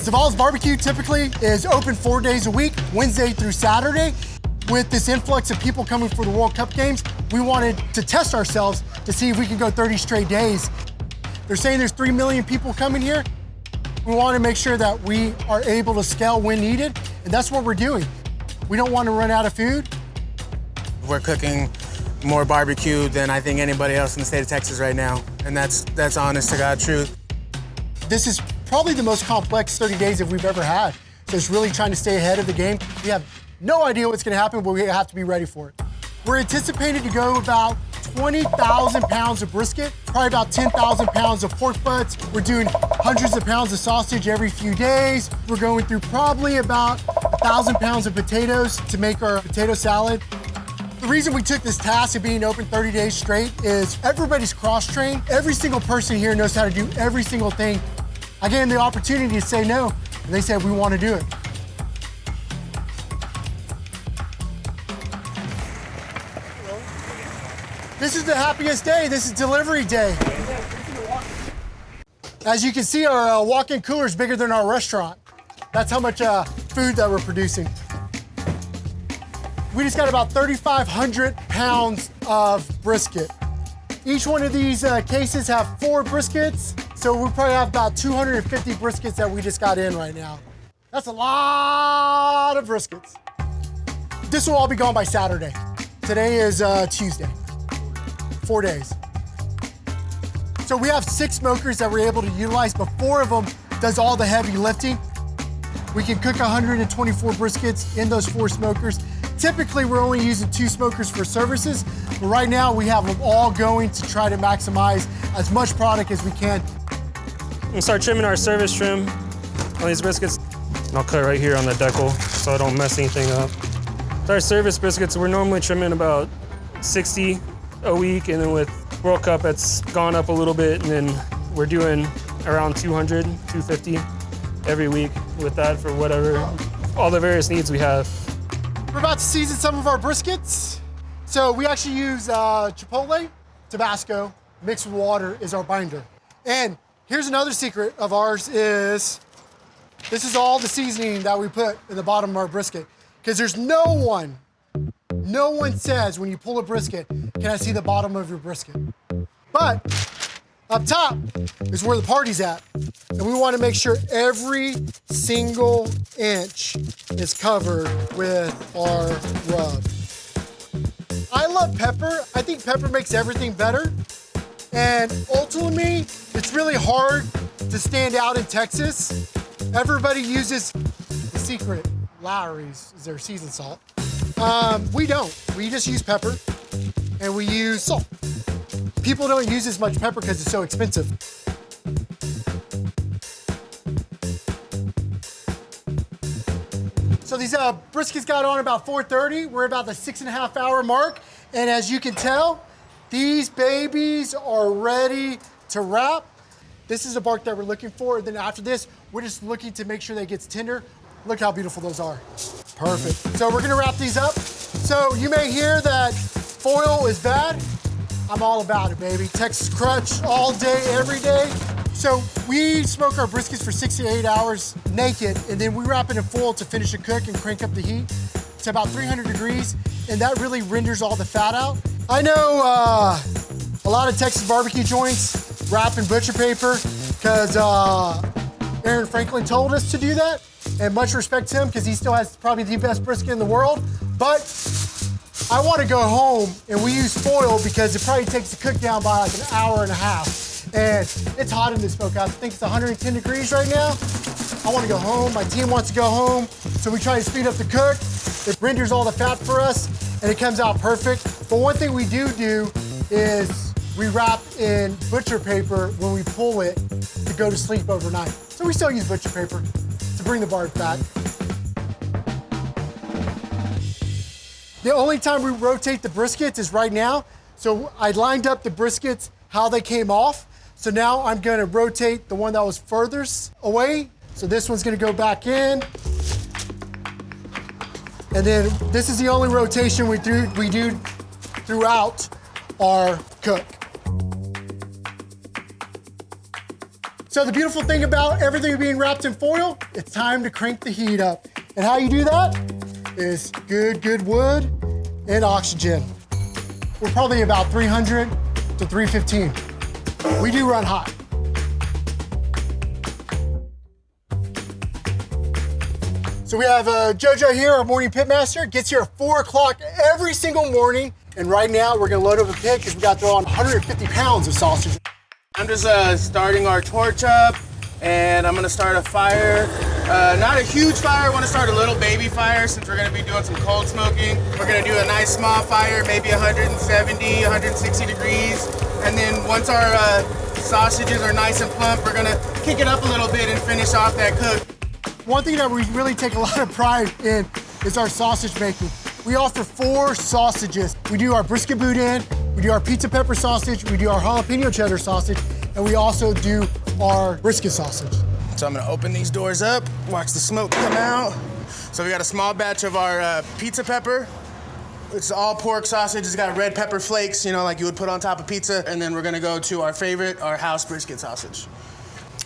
Zavala's Barbecue typically is open 4 days a week, Wednesday through Saturday. With this influx of people coming for the World Cup games, we wanted to test ourselves to see if we could go 30 straight days. They're saying there's 3 million people coming here. We want to make sure that we are able to scale when needed, and that's what we're doing. We don't want to run out of food. We're cooking more barbecue than I think anybody else in the state of Texas right now, and that's honest to God truth. This is probably the most complex 30 days that we've ever had. So it's really trying to stay ahead of the game. We have no idea what's going to happen, but we have to be ready for it. We're anticipated to go about 20,000 pounds of brisket, probably about 10,000 pounds of pork butts. We're doing hundreds of pounds of sausage every few days. We're going through probably about 1,000 pounds of potatoes to make our potato salad. The reason we took this task of being open 30 days straight is everybody's cross-trained. Every single person here knows how to do every single thing. I gave them the opportunity to say no, and they said, we want to do it. This is the happiest day. This is delivery day. As you can see, our walk-in cooler is bigger than our restaurant. That's how much food that we're producing. We just got about 3,500 pounds of brisket. Each one of these cases have 4 briskets, so we probably have about 250 briskets that we just got in right now. That's a lot of briskets. This will all be gone by Saturday. Today is Tuesday. 4 days. So we have 6 smokers that we're able to utilize, but 4 of them does all the heavy lifting. We can cook 124 briskets in those 4 smokers. Typically, we're only using 2 smokers for services, but right now we have them all going to try to maximize as much product as we can. We'll start trimming our service trim on these briskets. And I'll cut right here on the decal so I don't mess anything up. Our service briskets, we're normally trimming about 60 a week, and then with World Cup, it's gone up a little bit, and then we're doing around 200, 250 every week with that for whatever, all the various needs we have. We're about to season some of our briskets. So we actually use Chipotle, Tabasco, mixed with water is our binder. And here's another secret of ours is, this is all the seasoning that we put in the bottom of our brisket. Because there's no one says when you pull a brisket, can I see the bottom of your brisket? But up top is where the party's at. And we want to make sure every single inch is covered with our rub. I love pepper. I think pepper makes everything better. And ultimately, it's really hard to stand out in Texas. Everybody uses the secret, Lowry's is their seasoned salt. We don't. We just use pepper and we use salt. People don't use as much pepper because it's so expensive. So these briskets got on about 4:30. We're about the 6.5 hour mark. And as you can tell, these babies are ready to wrap. This is the bark that we're looking for. And then after this, we're just looking to make sure that it gets tender. Look how beautiful those are. Perfect. So we're gonna wrap these up. So you may hear that foil is bad. I'm all about it, baby. Texas crunch all day, every day. So we smoke our briskets for 6 to 8 hours naked, and then we wrap it in foil to finish the cook and crank up the heat to about 300 degrees, and that really renders all the fat out. I know a lot of Texas barbecue joints wrap in butcher paper because Aaron Franklin told us to do that, and much respect to him because he still has probably the best brisket in the world, but I want to go home and we use foil because it probably takes the cook down by like an hour and a half. And it's hot in this smokehouse. I think it's 110 degrees right now. I want to go home. My team wants to go home. So we try to speed up the cook. It renders all the fat for us and it comes out perfect. But one thing we do is we wrap in butcher paper when we pull it to go to sleep overnight. So we still use butcher paper to bring the barb back. The only time we rotate the briskets is right now. So I lined up the briskets, how they came off. So now I'm gonna rotate the one that was furthest away. So this one's gonna go back in. And then this is the only rotation we do throughout our cook. So the beautiful thing about everything being wrapped in foil, it's time to crank the heat up. And how you do that is good wood and oxygen. We're probably about 300 to 315. We do run hot. So we have JoJo here, our morning pit master, gets here at 4 o'clock every single morning. And right now we're gonna load up a pit because we got to throw on 150 pounds of sausage. I'm just starting our torch up, and I'm gonna start a fire. Not a huge fire, I wanna start a little baby fire since we're gonna be doing some cold smoking. We're gonna do a nice small fire, maybe 170, 160 degrees. And then once our sausages are nice and plump, we're gonna kick it up a little bit and finish off that cook. One thing that we really take a lot of pride in is our sausage making. We offer 4 sausages. We do our brisket boudin, we do our pizza pepper sausage, we do our jalapeno cheddar sausage, and we also do our brisket sausage. So I'm gonna open these doors up, watch the smoke come out. So we got a small batch of our pizza pepper. It's all pork sausage. It's got red pepper flakes, you know, like you would put on top of pizza. And then we're gonna go to our favorite, our house brisket sausage.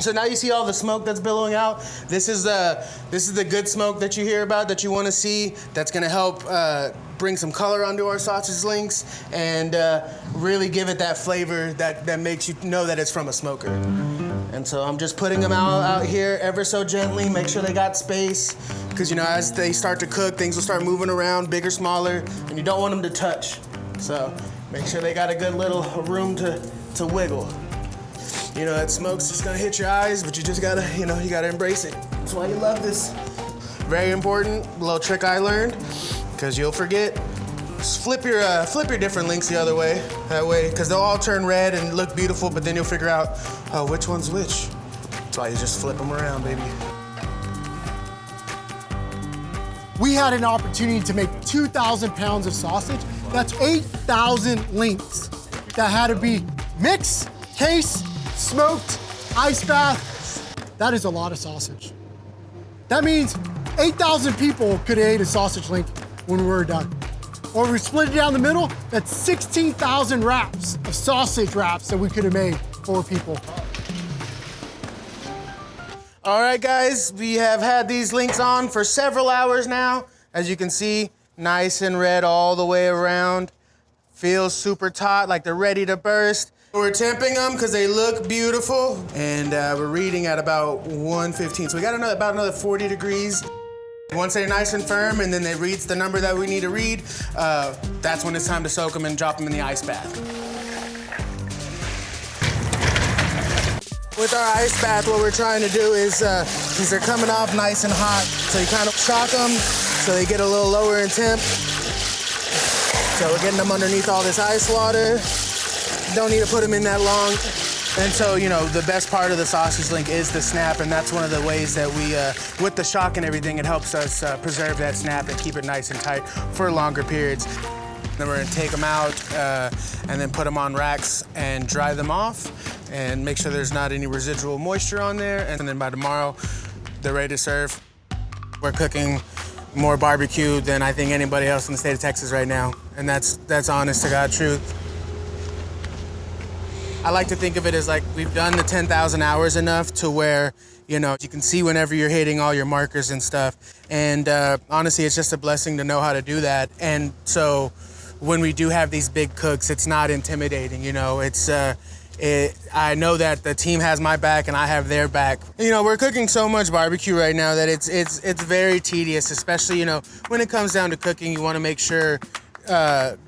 So now you see all the smoke that's billowing out. This is the good smoke that you hear about, that you want to see. That's going to help bring some color onto our sausage links and really give it that flavor that makes you know that it's from a smoker. And so I'm just putting them out here ever so gently. Make sure they got space, because you know as they start to cook, things will start moving around, bigger, smaller, and you don't want them to touch. So make sure they got a good little room to wiggle. You know, that smoke's just gonna hit your eyes, but you just gotta, you know, you gotta embrace it. That's why you love this. Very important, little trick I learned, because you'll forget. Just flip your different links the other way, that way, because they'll all turn red and look beautiful, but then you'll figure out, oh, which one's which. That's why you just flip them around, baby. We had an opportunity to make 2,000 pounds of sausage. That's 8,000 links that had to be mixed, cased, smoked, ice bath. That is a lot of sausage. That means 8,000 people could have ate a sausage link when we're done. Or if we split it down the middle, that's 16,000 wraps of sausage wraps that we could have made for people. All right, guys, we have had these links on for several hours now. As you can see, nice and red all the way around. Feels super taut, like they're ready to burst. We're temping them because they look beautiful, and we're reading at about 115. So we got about another 40 degrees. Once they're nice and firm and then they reach the number that we need to read, that's when it's time to soak them and drop them in the ice bath. With our ice bath, what we're trying to do is, since they're coming off nice and hot, so you kind of shock them so they get a little lower in temp. So we're getting them underneath all this ice water. Don't need to put them in that long. And so, you know, the best part of the sausage link is the snap, and that's one of the ways that we, with the shock and everything, it helps us preserve that snap and keep it nice and tight for longer periods. Then we're gonna take them out and then put them on racks and dry them off and make sure there's not any residual moisture on there. And then by tomorrow, they're ready to serve. We're cooking more barbecue than I think anybody else in the state of Texas right now. And that's honest to God truth. I like to think of it as like we've done the 10,000 hours enough to where, you know, you can see whenever you're hitting all your markers and stuff. And honestly, it's just a blessing to know how to do that. And so when we do have these big cooks, it's not intimidating, you know. I know that the team has my back and I have their back. You know, we're cooking so much barbecue right now that it's very tedious, especially, you know, when it comes down to cooking, you want to make sure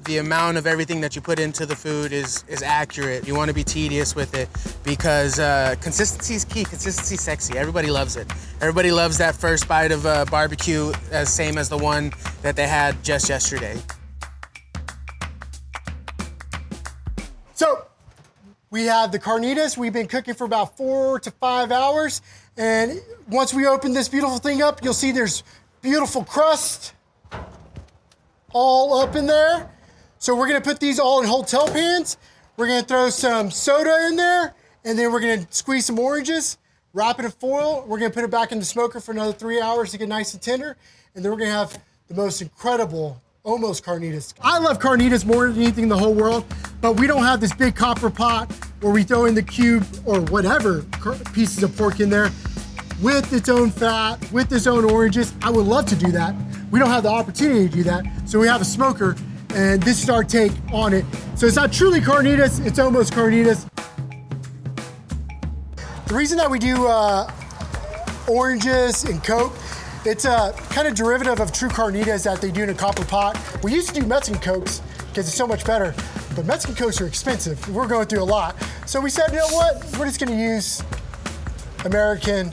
the amount of everything that you put into the food is accurate. You want to be tedious with it because consistency is key. Consistency is sexy. Everybody loves it. Everybody loves that first bite of barbecue, same as the one that they had just yesterday. So we have the carnitas. We've been cooking for about 4 to 5 hours. And once we open this beautiful thing up, you'll see there's beautiful crust all up in there. So we're gonna put these all in hotel pans. We're gonna throw some soda in there, and then we're gonna squeeze some oranges, wrap it in foil. We're gonna put it back in the smoker for another 3 hours to get nice and tender. And then we're gonna have the most incredible almost Carnitas. I love Carnitas more than anything in the whole world, but we don't have this big copper pot where we throw in the cube or whatever pieces of pork in there with its own fat, with its own oranges. I would love to do that. We don't have the opportunity to do that. So we have a smoker, and this is our take on it. So it's not truly Carnitas, it's almost Carnitas. The reason that we do oranges and Coke, it's a kind of derivative of true Carnitas that they do in a copper pot. We used to do Mexican Cokes because it's so much better, but Mexican Cokes are expensive. We're going through a lot. So we said, you know what? We're just gonna use American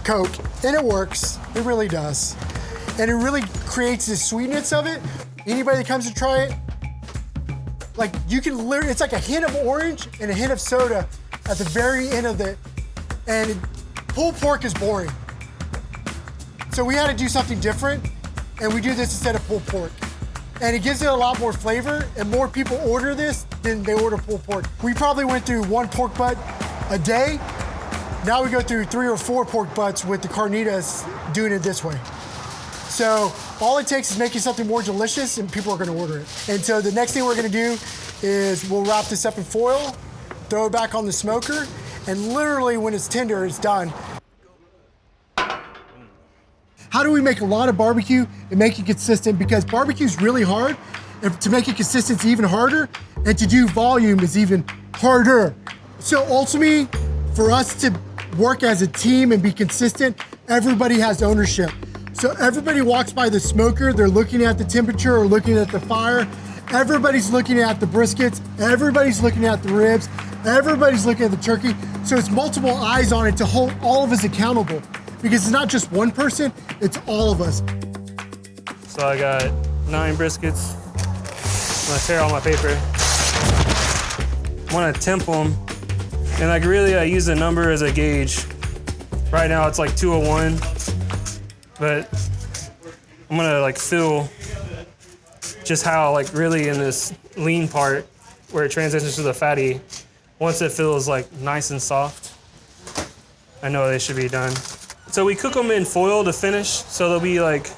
Coke, and it works. It really does. And it really creates the sweetness of it. Anybody that comes to try it, like you can literally, it's like a hint of orange and a hint of soda at the very end of it. And pulled pork is boring. So we had to do something different, and we do this instead of pulled pork. And it gives it a lot more flavor, and more people order this than they order pulled pork. We probably went through 1 pork butt a day. Now we go through 3 or 4 pork butts with the Carnitas doing it this way. So all it takes is making something more delicious, and people are gonna order it. And so the next thing we're gonna do is we'll wrap this up in foil, throw it back on the smoker, and literally when it's tender, it's done. How do we make a lot of barbecue and make it consistent? Because barbecue is really hard, and to make it consistent is even harder, and to do volume is even harder. So ultimately, for us to work as a team and be consistent, everybody has ownership. So everybody walks by the smoker, they're looking at the temperature or looking at the fire. Everybody's looking at the briskets, everybody's looking at the ribs, everybody's looking at the turkey. So it's multiple eyes on it to hold all of us accountable. Because it's not just one person, it's all of us. So I got 9 briskets. I'm gonna tear all my paper. I wanna temp them. And like really I use the number as a gauge. Right now it's like 201, but I'm gonna like feel just how like really in this lean part where it transitions to the fatty, once it feels like nice and soft, I know they should be done. So we cook them in foil to finish, so they'll be like,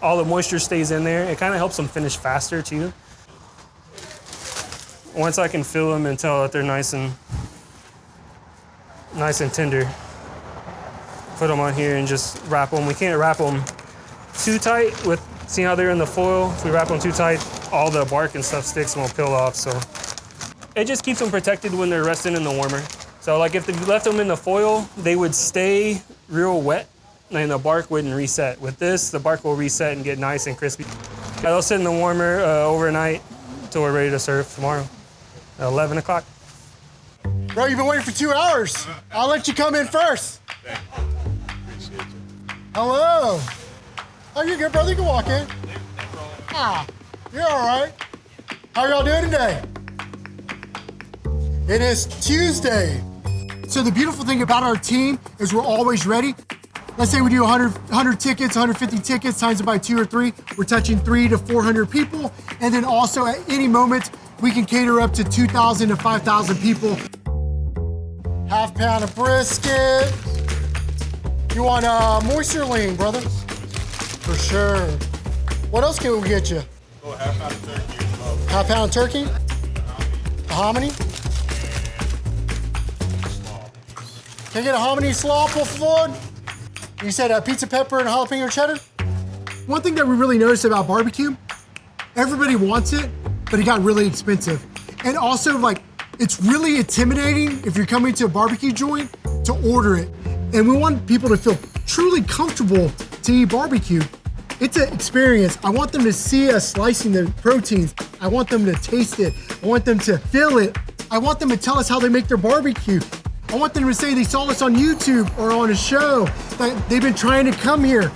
all the moisture stays in there. It kind of helps them finish faster too. Once I can feel them and tell that they're nice and tender, put them on here and just wrap them. We can't wrap them too tight see how they're in the foil? If we wrap them too tight, all the bark and stuff sticks and will peel off, so. It just keeps them protected when they're resting in the warmer. So like if they left them in the foil, they would stay real wet and the bark wouldn't reset. With this, the bark will reset and get nice and crispy. They'll sit in the warmer overnight until we're ready to serve tomorrow at 11 o'clock. Bro, you've been waiting for 2 hours. I'll let you come in first. Thank you. Appreciate you. Hello. Oh, you're good, brother. You can walk in. Ah, you're all right. How y'all doing today? It is Tuesday. So the beautiful thing about our team is we're always ready. Let's say we do 100 tickets, 150 tickets, times it by 2 or 3. We're touching 300 to 400 people. And then also at any moment, we can cater up to 2,000 to 5,000 people. Half pound of brisket. You want moisture lean, brother? For sure. What else can we get you? Oh, half pound of turkey. Half pound of turkey? A hominy? Can I get a hominy slaw, por favor? You said pizza pepper and jalapeno cheddar? One thing that we really noticed about barbecue, everybody wants it, but it got really expensive. And also, like, it's really intimidating if you're coming to a barbecue joint to order it. And we want people to feel truly comfortable to eat barbecue. It's an experience. I want them to see us slicing the proteins. I want them to taste it. I want them to feel it. I want them to tell us how they make their barbecue. I want them to say they saw us on YouTube or on a show, that they've been trying to come here.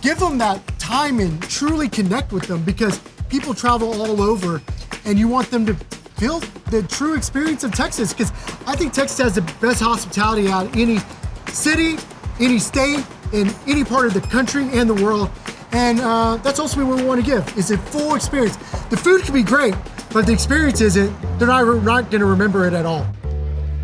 Give them that time and truly connect with them, because people travel all over and you want them to feel the true experience of Texas, because I think Texas has the best hospitality out of any city, any state, in any part of the country and the world. And that's ultimately what we want to give, is a full experience. The food can be great, but if the experience isn't, they're not gonna remember it at all.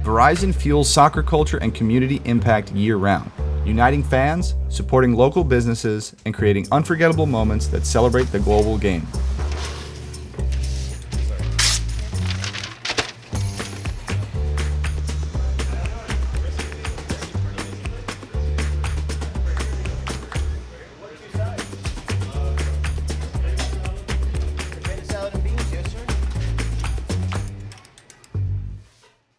Verizon fuels soccer culture and community impact year-round. uniting fans, supporting local businesses, and creating unforgettable moments that celebrate the global game.